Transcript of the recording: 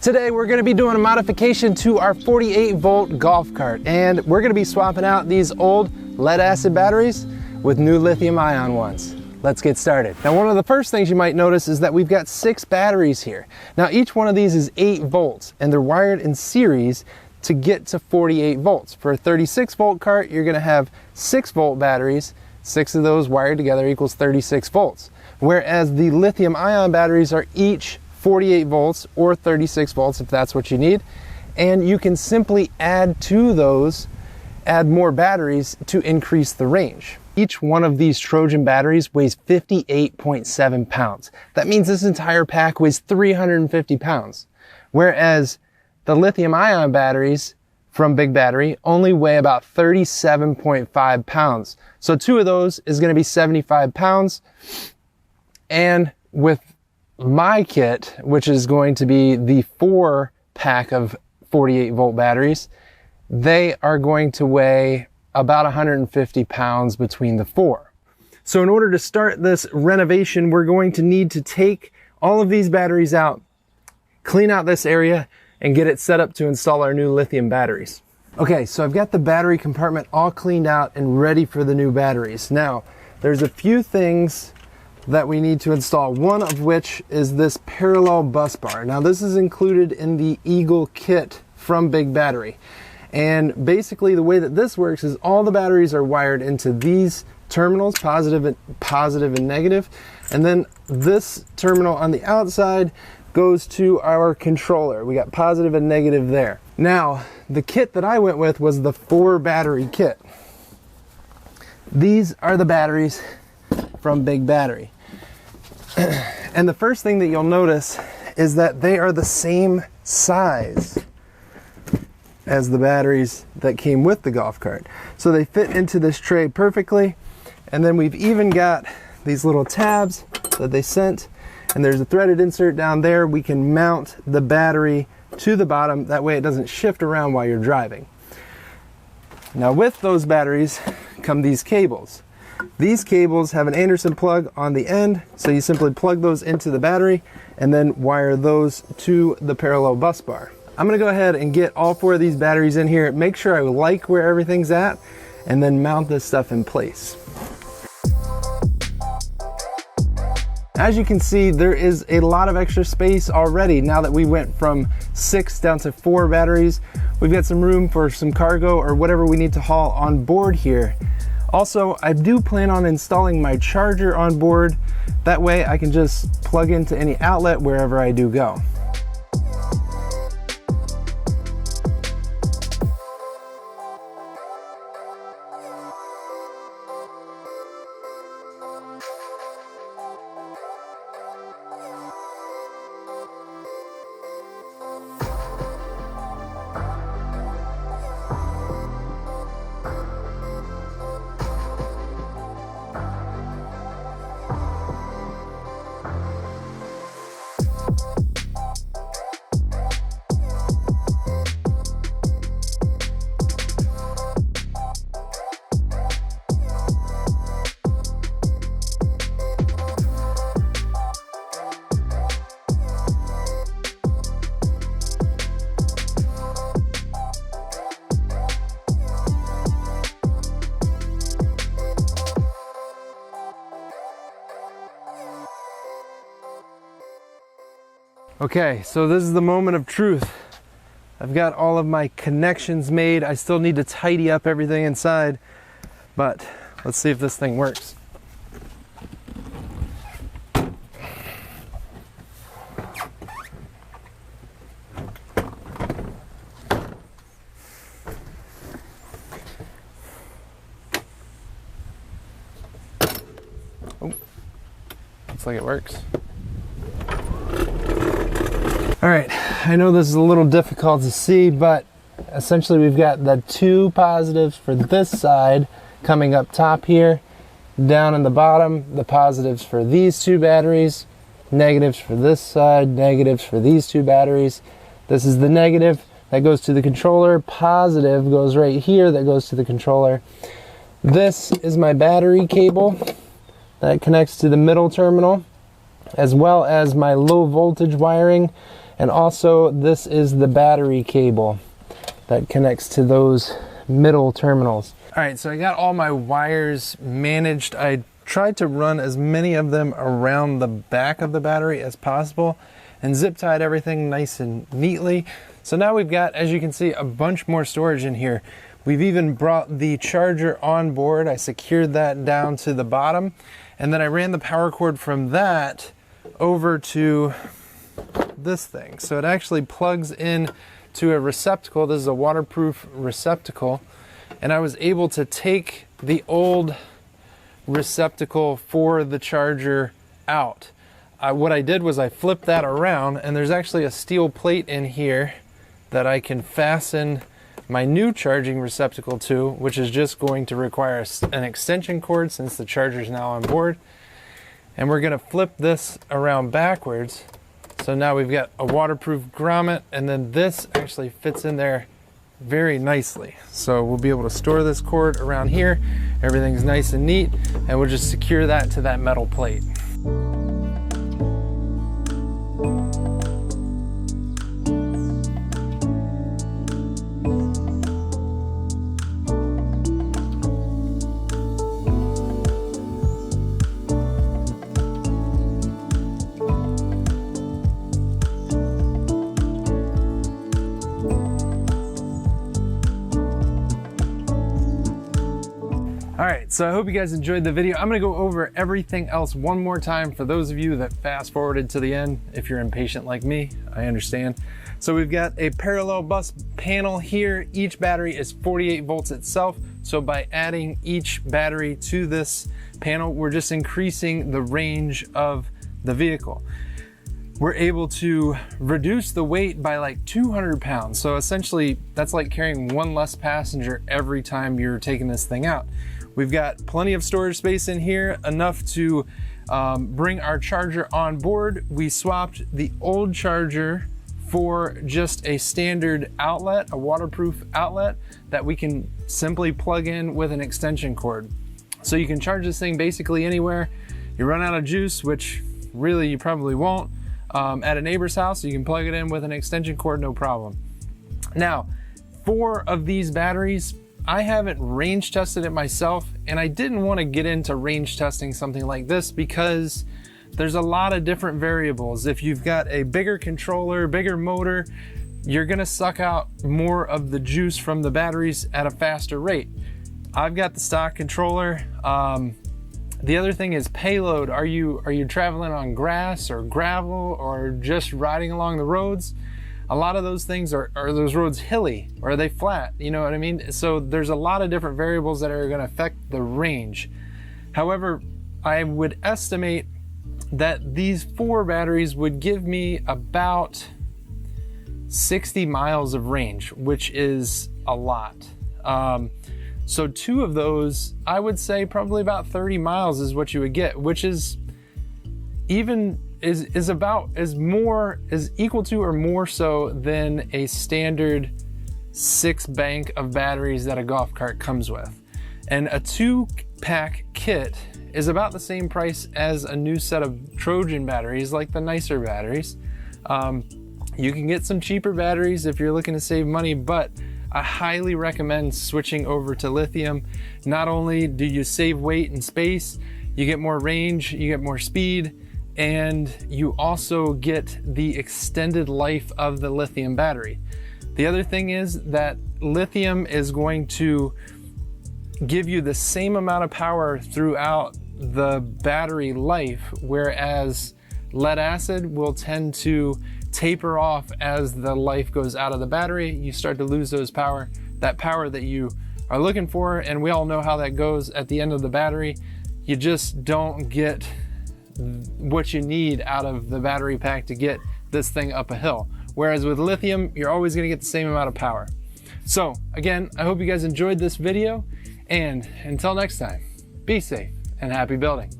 Today we're going to be doing a modification to our 48 volt golf cart, and we're going to be swapping out these old lead acid batteries with new lithium ion ones. Let's get started. Now, one of the first things you might notice is that we've got 6 batteries here. Now, each one of these is 8 volts and they're wired in series to get to 48 volts. For a 36 volt cart, you're going to have 6 volt batteries. 6 of those wired together equals 36 volts. Whereas the lithium ion batteries are each 48 volts or 36 volts if that's what you need. And you can simply add to those, add more batteries to increase the range. Each one of these Trojan batteries weighs 58.7 pounds. That means this entire pack weighs 350 pounds. Whereas the lithium ion batteries from Big Battery only weigh about 37.5 pounds. So 2 of those is going to be 75 pounds. And with my kit, which is going to be the 4 pack of 48 volt batteries, they are going to weigh about 150 pounds between the 4. So in order to start this renovation, we're going to need to take all of these batteries out, clean out this area, and get it set up to install our new lithium batteries. Okay, so I've got the battery compartment all cleaned out and ready for the new batteries. Now, there's a few things that we need to install, one of which is this parallel bus bar. Now, this is included in the Eagle kit from Big Battery. And basically the way that this works is all the batteries are wired into these terminals, positive and negative. And then this terminal on the outside goes to our controller. We got positive and negative there. Now, the kit that I went with was the 4 battery kit. These are the batteries from Big Battery. And the first thing that you'll notice is that they are the same size as the batteries that came with the golf cart. So they fit into this tray perfectly. And then we've even got these little tabs that they sent, and there's a threaded insert down there. We can mount the battery to the bottom. That way it doesn't shift around while you're driving. Now, with those batteries come these cables. These cables have an Anderson plug on the end, so you simply plug those into the battery and then wire those to the parallel bus bar. I'm going to go ahead and get all 4 of these batteries in here, make sure I like where everything's at, and then mount this stuff in place. As you can see, there is a lot of extra space already now that we went from 6 down to 4 batteries. We've got some room for some cargo or whatever we need to haul on board here. Also, I do plan on installing my charger on board. That way I can just plug into any outlet wherever I do go. Okay, so this is the moment of truth. I've got all of my connections made. I still need to tidy up everything inside, but let's see if this thing works. Oh, looks like it works. All right, I know this is a little difficult to see, but essentially we've got the 2 positives for this side coming up top here. Down in the bottom, the positives for these 2 batteries, negatives for this side, negatives for these 2 batteries. This is the negative that goes to the controller. Positive goes right here, that goes to the controller. This is my battery cable that connects to the middle terminal, as well as my low voltage wiring. And also this is the battery cable that connects to those middle terminals. All right, so I got all my wires managed. I tried to run as many of them around the back of the battery as possible and zip tied everything nice and neatly. So now we've got, as you can see, a bunch more storage in here. We've even brought the charger on board. I secured that down to the bottom, and then I ran the power cord from that over to this thing. So it actually plugs in to a receptacle. This is a waterproof receptacle, and I was able to take the old receptacle for the charger out. What I did was I flipped that around, and there's actually a steel plate in here that I can fasten my new charging receptacle to, which is just going to require an extension cord since the charger is now on board. And we're going to flip this around backwards. So now we've got a waterproof grommet, and then this actually fits in there very nicely. So we'll be able to store this cord around here. Everything's nice and neat, and we'll just secure that to that metal plate. All right, so I hope you guys enjoyed the video. I'm gonna go over everything else one more time for those of you that fast forwarded to the end. If you're impatient like me, I understand. So we've got a parallel bus panel here. Each battery is 48 volts itself. So by adding each battery to this panel, we're just increasing the range of the vehicle. We're able to reduce the weight by like 200 pounds. So essentially that's like carrying one less passenger every time you're taking this thing out. We've got plenty of storage space in here, enough to bring our charger on board. We swapped the old charger for just a standard outlet, a waterproof outlet that we can simply plug in with an extension cord. So you can charge this thing basically anywhere. You run out of juice, which really you probably won't, at a neighbor's house, you can plug it in with an extension cord, no problem. Now, 4 of these batteries, I haven't range tested it myself, and I didn't want to get into range testing something like this because there's a lot of different variables. If you've got a bigger controller, bigger motor, you're gonna suck out more of the juice from the batteries at a faster rate. I've got the stock controller. The other thing is payload. Are you traveling on grass or gravel or just riding along the roads? A lot of those things are those roads hilly, or are they flat? You know what I mean? So there's a lot of different variables that are gonna affect the range. However, I would estimate that these 4 batteries would give me about 60 miles of range, which is a lot. So 2 of those, I would say probably about 30 miles is what you would get, which is even is about is equal to or more so than a standard 6 bank of batteries that a golf cart comes with. And a 2-pack kit is about the same price as a new set of Trojan batteries, like the nicer batteries. You can get some cheaper batteries if you're looking to save money, but I highly recommend switching over to lithium. Not only do you save weight and space, you get more range, you get more speed, and you also get the extended life of the lithium battery. The other thing is that lithium is going to give you the same amount of power throughout the battery life, whereas lead acid will tend to taper off as the life goes out of the battery. You start to lose that power that you are looking for, and we all know how that goes at the end of the battery. You just don't get what you need out of the battery pack to get this thing up a hill. Whereas with lithium, you're always gonna get the same amount of power. So again, I hope you guys enjoyed this video, and until next time, be safe and happy building.